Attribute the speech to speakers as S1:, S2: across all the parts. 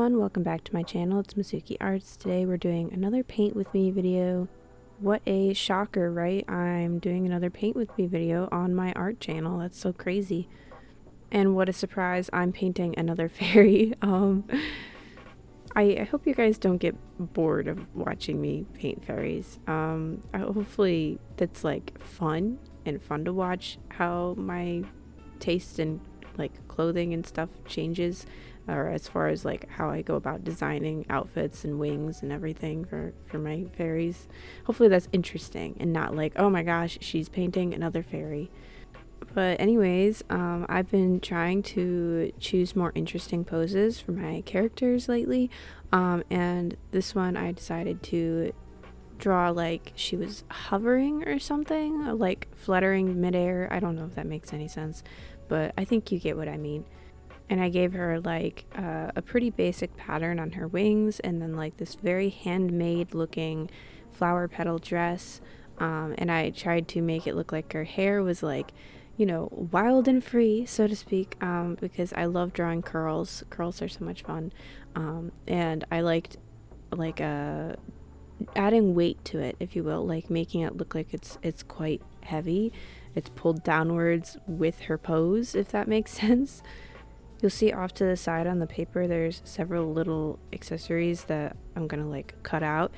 S1: everyone, welcome back to my channel. It's Masuki Arts. Today we're doing another paint with me video. What a shocker, right? I'm doing another paint with me video on my art channel. That's so crazy. And what a surprise, I'm painting another fairy. I hope you guys don't get bored of watching me paint fairies. Hopefully that's like fun to watch how my taste in like clothing and stuff changes, or as far as like how I go about designing outfits and wings and everything for my fairies. Hopefully that's interesting and not like, oh my gosh, she's painting another fairy. But anyways, I've been trying to choose more interesting poses for my characters lately, and this one I decided to draw like she was hovering or something, or like fluttering midair. I don't know if that makes any sense, but I think you get what I mean. And I gave her like a pretty basic pattern on her wings, and then like this very handmade looking flower petal dress, and I tried to make it look like her hair was like, you know, wild and free, so to speak, because I love drawing curls. Curls are so much fun, and I liked like adding weight to it, if you will, like making it look like it's quite heavy. It's pulled downwards with her pose, if that makes sense. You'll see off to the side on the paper there's several little accessories that I'm gonna like cut out.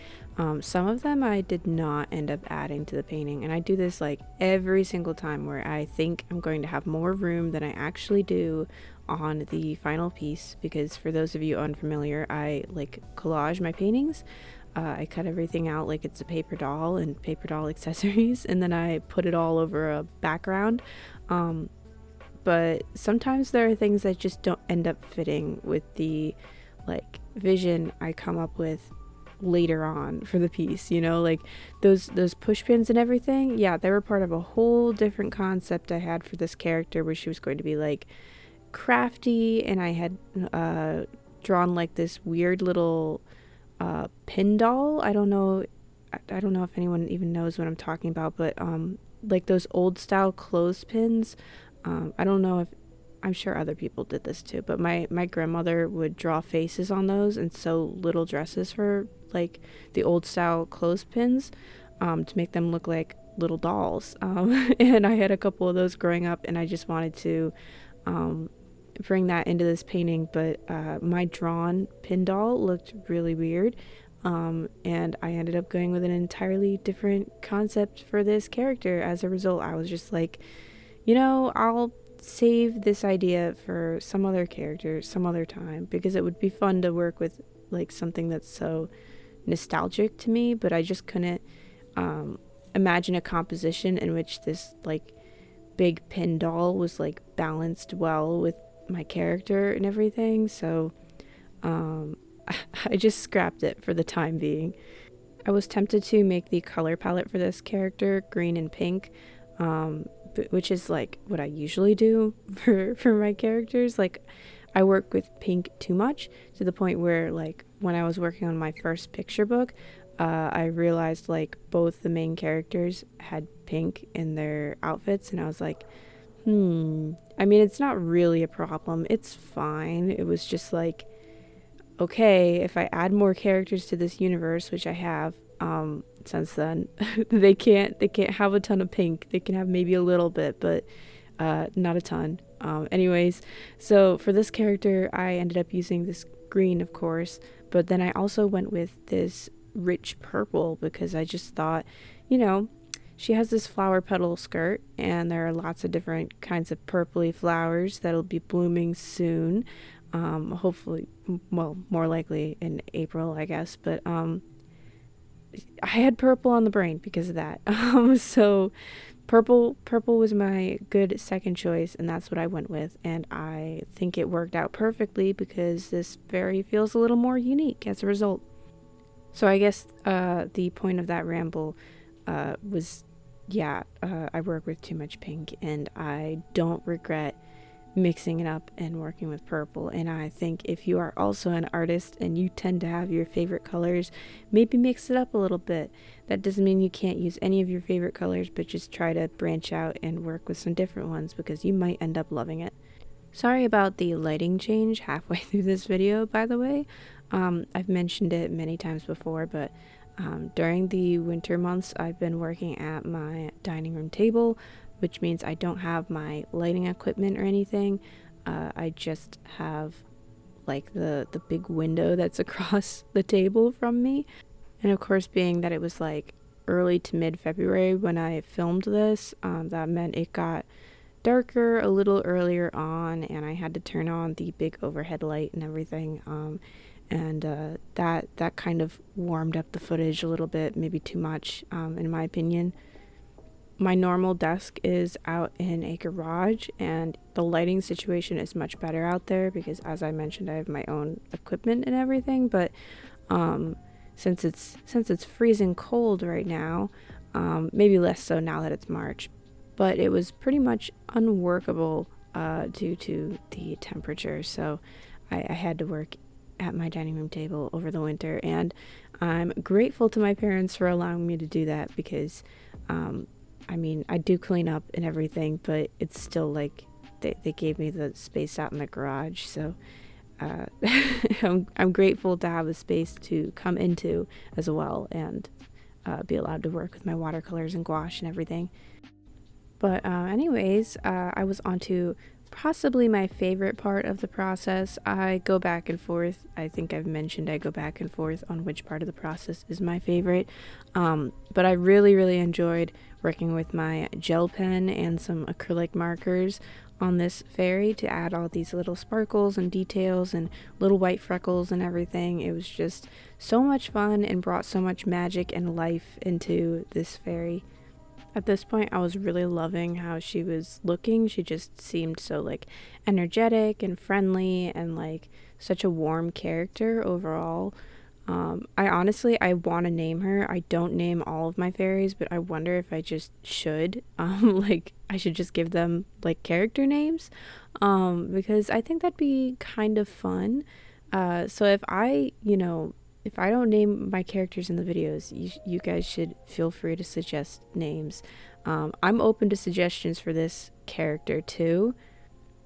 S1: Some of them I did not end up adding to the painting, and I do this like every single time where I think I'm going to have more room than I actually do on the final piece, because for those of you unfamiliar, I like collage my paintings. I cut everything out like it's a paper doll and paper doll accessories, and then I put it all over a background. But sometimes there are things that just don't end up fitting with the like vision I come up with later on for the piece, you know, like those push pins and everything. Yeah, they were part of a whole different concept I had for this character, where she was going to be like crafty, and I had drawn like this weird little pin doll. I don't know if anyone even knows what I'm talking about, but like those old style clothespins. I don't know if, I'm sure other people did this too, but my grandmother would draw faces on those and sew little dresses for like the old style clothespins, to make them look like little dolls. And I had a couple of those growing up, and I just wanted to bring that into this painting, but my drawn pin doll looked really weird, and I ended up going with an entirely different concept for this character. As a result, I was just like, you know, I'll save this idea for some other character some other time, because it would be fun to work with like something that's so nostalgic to me, but I just couldn't imagine a composition in which this like big pin doll was like balanced well with my character and everything. So I just scrapped it for the time being. I was tempted to make the color palette for this character green and pink, which is like what I usually do for my characters. Like I work with pink too much, to the point where like when I was working on my first picture book, I realized like both the main characters had pink in their outfits, and I was like, I mean, it's not really a problem, it's fine. It was just like, okay, if I add more characters to this universe, which I have since then, they can't have a ton of pink. They can have maybe a little bit, but not a ton. Anyways, so for this character I ended up using this green, of course, but then I also went with this rich purple, because I just thought, you know, she has this flower petal skirt, and there are lots of different kinds of purpley flowers that'll be blooming soon, hopefully, well, more likely in April, I guess. But I had purple on the brain because of that. So purple was my good second choice, and that's what I went with, and I think it worked out perfectly, because this fairy feels a little more unique as a result. So I guess the point of that ramble was, yeah, I work with too much pink, and I don't regret mixing it up and working with purple. And I think if you are also an artist and you tend to have your favorite colors, maybe mix it up a little bit. That doesn't mean you can't use any of your favorite colors, but just try to branch out and work with some different ones, because you might end up loving it. Sorry about the lighting change halfway through this video, by the way. I've mentioned it many times before, but during the winter months, I've been working at my dining room table, which means I don't have my lighting equipment or anything. I just have like the big window that's across the table from me. And of course, being that it was like early to mid-February when I filmed this, that meant it got darker a little earlier on, and I had to turn on the big overhead light and everything. And that kind of warmed up the footage a little bit, maybe too much, in my opinion. My normal desk is out in a garage, and the lighting situation is much better out there because, as I mentioned, I have my own equipment and everything. But since it's freezing cold right now, maybe less so now that it's March, but it was pretty much unworkable due to the temperature. So I had to work at my dining room table over the winter, and I'm grateful to my parents for allowing me to do that because I mean, I do clean up and everything, but it's still like they gave me the space out in the garage. So I'm grateful to have a space to come into as well, and be allowed to work with my watercolors and gouache and everything. But anyways, I was on to possibly my favorite part of the process. I go back and forth. I think I've mentioned I go back and forth on which part of the process is my favorite. But I really enjoyed working with my gel pen and some acrylic markers on this fairy to add all these little sparkles and details and little white freckles and everything. It was just so much fun and brought so much magic and life into this fairy. At this point, I was really loving how she was looking. She just seemed so like energetic and friendly and like such a warm character overall. I want to name her. I don't name all of my fairies, but I wonder if I just should. Like I should just give them like character names, because I think that'd be kind of fun. So if I don't name my characters in the videos, you guys should feel free to suggest names. I'm open to suggestions for this character too,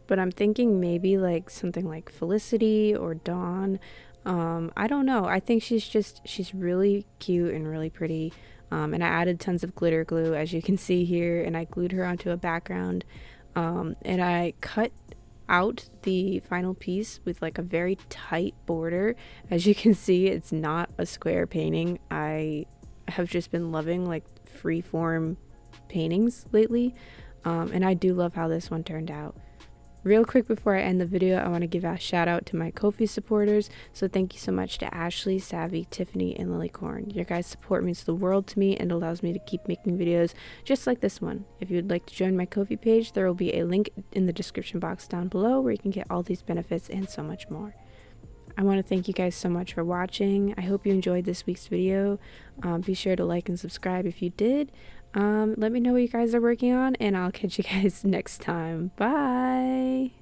S1: but I'm thinking maybe like something like Felicity or Dawn. I don't know. I think she's really cute and really pretty. And I added tons of glitter glue, as you can see here, and I glued her onto a background. And I cut out the final piece with like a very tight border. As you can see, it's not a square painting. I have just been loving like freeform paintings lately, and I do love how this one turned out. Real quick before I end the video, I want to give a shout out to my Ko-fi supporters. So thank you so much to Ashley, Savvy, Tiffany, and Lilycorn. Your guys' support means the world to me and allows me to keep making videos just like this one. If you'd like to join my Ko-fi page, there will be a link in the description box down below where you can get all these benefits and so much more. I want to thank you guys so much for watching. I hope you enjoyed this week's video. Be sure to like and subscribe if you did. Let me know what you guys are working on, and I'll catch you guys next time. Bye!